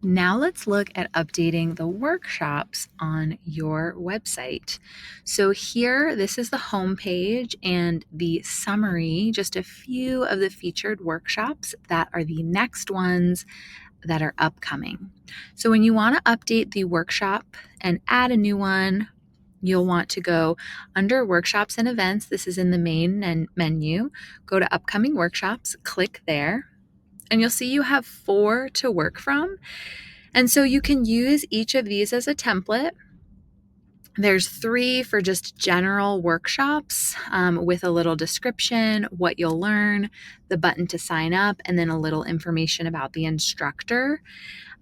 Now let's look at updating the workshops on your website. So here, this is the home page and the summary, just a few of the featured workshops that are the next ones that are upcoming. So when you want to update the workshop and add a new one, you'll want to go under workshops and events. This is in the main menu. Go to upcoming workshops, click there, and you'll see you have 4 to work from. And so you can use each of these as a template. There's 3 for just general workshops with a little description, what you'll learn, the button to sign up, and then a little information about the instructor.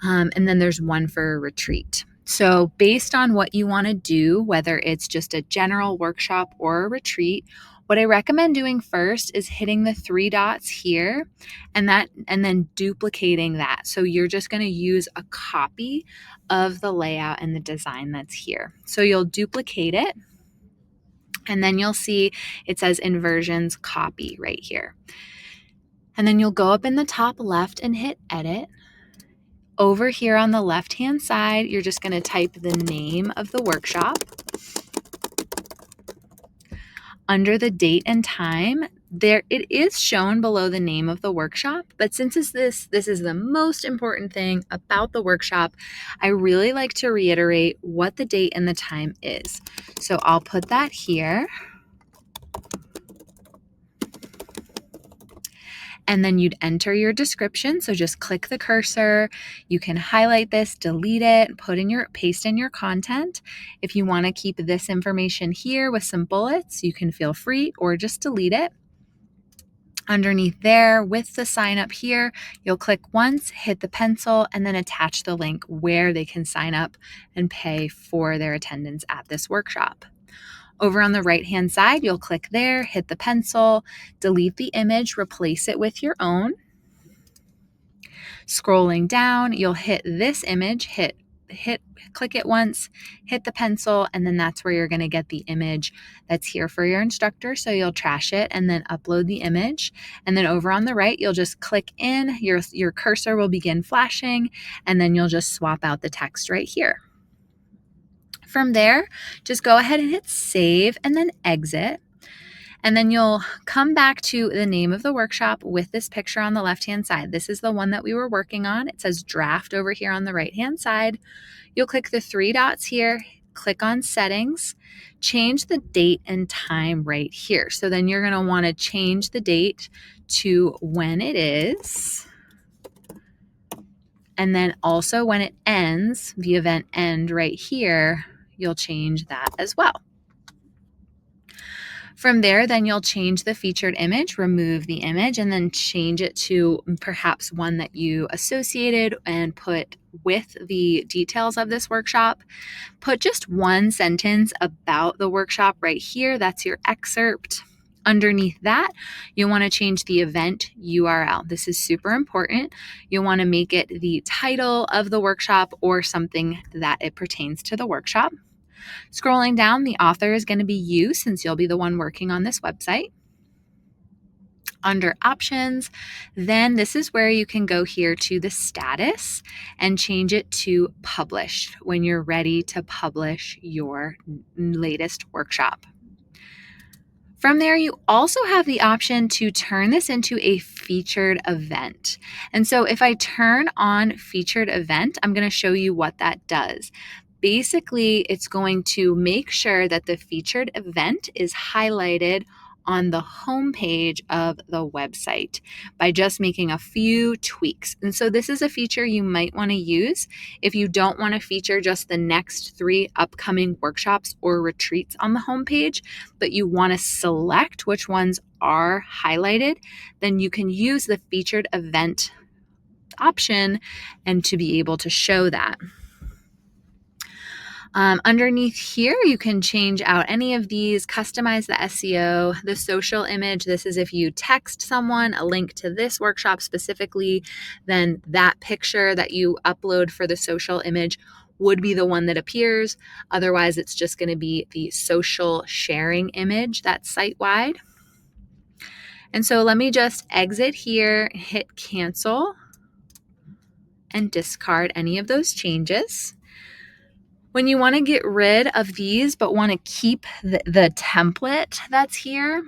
And then there's 1 for a retreat. So based on what you want to do, whether it's just a general workshop or a retreat, what I recommend doing first is hitting the 3 dots here and then duplicating that. So you're just going to use a copy of the layout and the design that's here. So you'll duplicate it and then you'll see it says inversions copy right here. And then you'll go up in the top left and hit edit. Over here on the left-hand side, you're just going to type the name of the workshop. Under the date and time, there it is shown below the name of the workshop, but since this is the most important thing about the workshop, I really like to reiterate what the date and the time is. So I'll put that here. And then you'd enter your description. So just click the cursor. You can highlight this, delete it, paste in your content. If you want to keep this information here with some bullets, you can feel free or just delete it. Underneath there with the sign up here, you'll click once, hit the pencil, and then attach the link where they can sign up and pay for their attendance at this workshop. Over on the right-hand side, you'll click there, hit the pencil, delete the image, replace it with your own. Scrolling down, you'll hit this image, click it once, hit the pencil, and then that's where you're going to get the image that's here for your instructor. So you'll trash it and then upload the image. And then over on the right, you'll just click in, your cursor will begin flashing, and then you'll just swap out the text right here. From there, just go ahead and hit save and then exit. And then you'll come back to the name of the workshop with this picture on the left-hand side. This is the one that we were working on. It says draft over here on the right-hand side. You'll click the 3 dots here, click on settings, change the date and time right here. So then you're going to want to change the date to when it is. And then also when it ends, the event end right here, you'll change that as well. From there, then you'll change the featured image, remove the image, and then change it to perhaps one that you associated and put with the details of this workshop. Put just 1 sentence about the workshop right here. That's your excerpt. Underneath that, you'll want to change the event URL. This is super important. You'll want to make it the title of the workshop or something that it pertains to the workshop. Scrolling down, the author is going to be you since you'll be the one working on this website. Under options, then this is where you can go here to the status and change it to published when you're ready to publish your latest workshop. From there, you also have the option to turn this into a featured event. And so if I turn on featured event, I'm going to show you what that does. Basically, it's going to make sure that the featured event is highlighted on the homepage of the website by just making a few tweaks. And so this is a feature you might want to use if you don't want to feature just the next 3 upcoming workshops or retreats on the homepage, but you want to select which ones are highlighted, then you can use the featured event option and to be able to show that. Underneath here, you can change out any of these, customize the SEO, the social image. This is if you text someone a link to this workshop specifically, then that picture that you upload for the social image would be the one that appears. Otherwise, it's just going to be the social sharing image that's site-wide. And so let me just exit here, hit cancel, and discard any of those changes. When you want to get rid of these but want to keep the template that's here,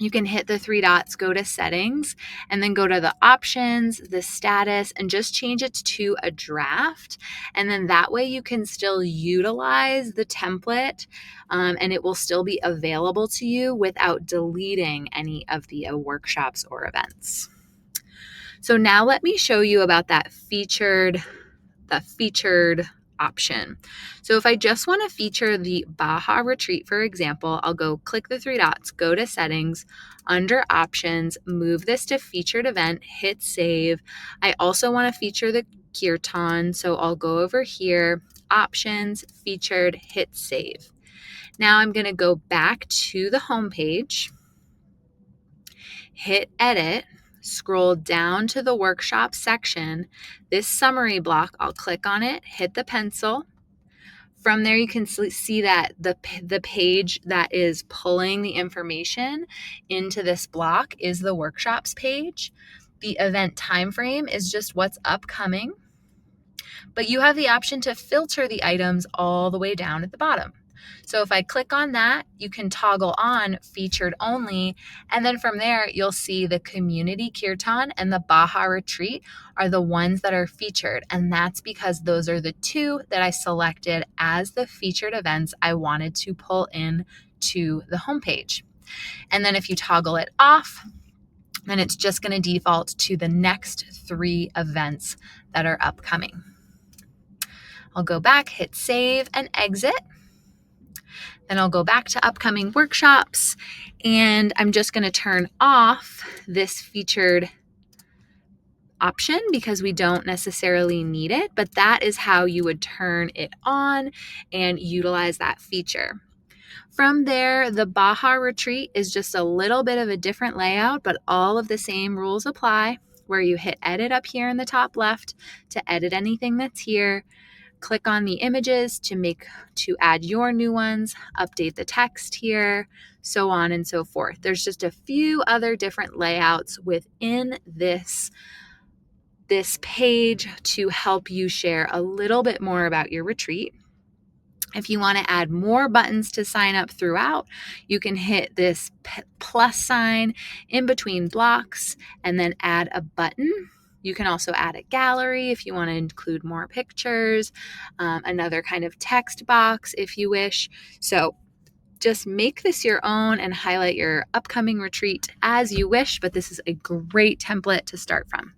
you can hit the three dots, go to settings, and then go to the options, the status, and just change it to a draft. And then that way you can still utilize the template and it will still be available to you without deleting any of the workshops or events. So now let me show you about that featured option. So if I just want to feature the Baja Retreat, for example, I'll go click the three dots, go to settings, under options, move this to featured event, hit save. I also want to feature the kirtan, so I'll go over here, options, featured, hit save. Now I'm going to go back to the home page, hit edit, scroll down to the workshop section. This summary block, I'll click on it, hit the pencil. From there, you can see that the page that is pulling the information into this block is the workshops page. The event time frame is just what's upcoming, but you have the option to filter the items all the way down at the bottom. So if I click on that, you can toggle on featured only, and then from there you'll see the community kirtan and the Baja Retreat are the ones that are featured, and that's because those are the two that I selected as the featured events I wanted to pull in to the homepage. And then if you toggle it off, then it's just going to default to the next 3 events that are upcoming. I'll go back, hit save and exit. Then I'll go back to upcoming workshops, and I'm just going to turn off this featured option because we don't necessarily need it, but that is how you would turn it on and utilize that feature. From there, the Baja Retreat is just a little bit of a different layout, but all of the same rules apply, where you hit edit up here in the top left to edit anything that's here. Click on the images to add your new ones, update the text here, so on and so forth. There's just a few other different layouts within this page to help you share a little bit more about your retreat. If you want to add more buttons to sign up throughout, you can hit this plus sign in between blocks and then add a button. You can also add a gallery if you want to include more pictures, another kind of text box if you wish. So just make this your own and highlight your upcoming retreat as you wish, but this is a great template to start from.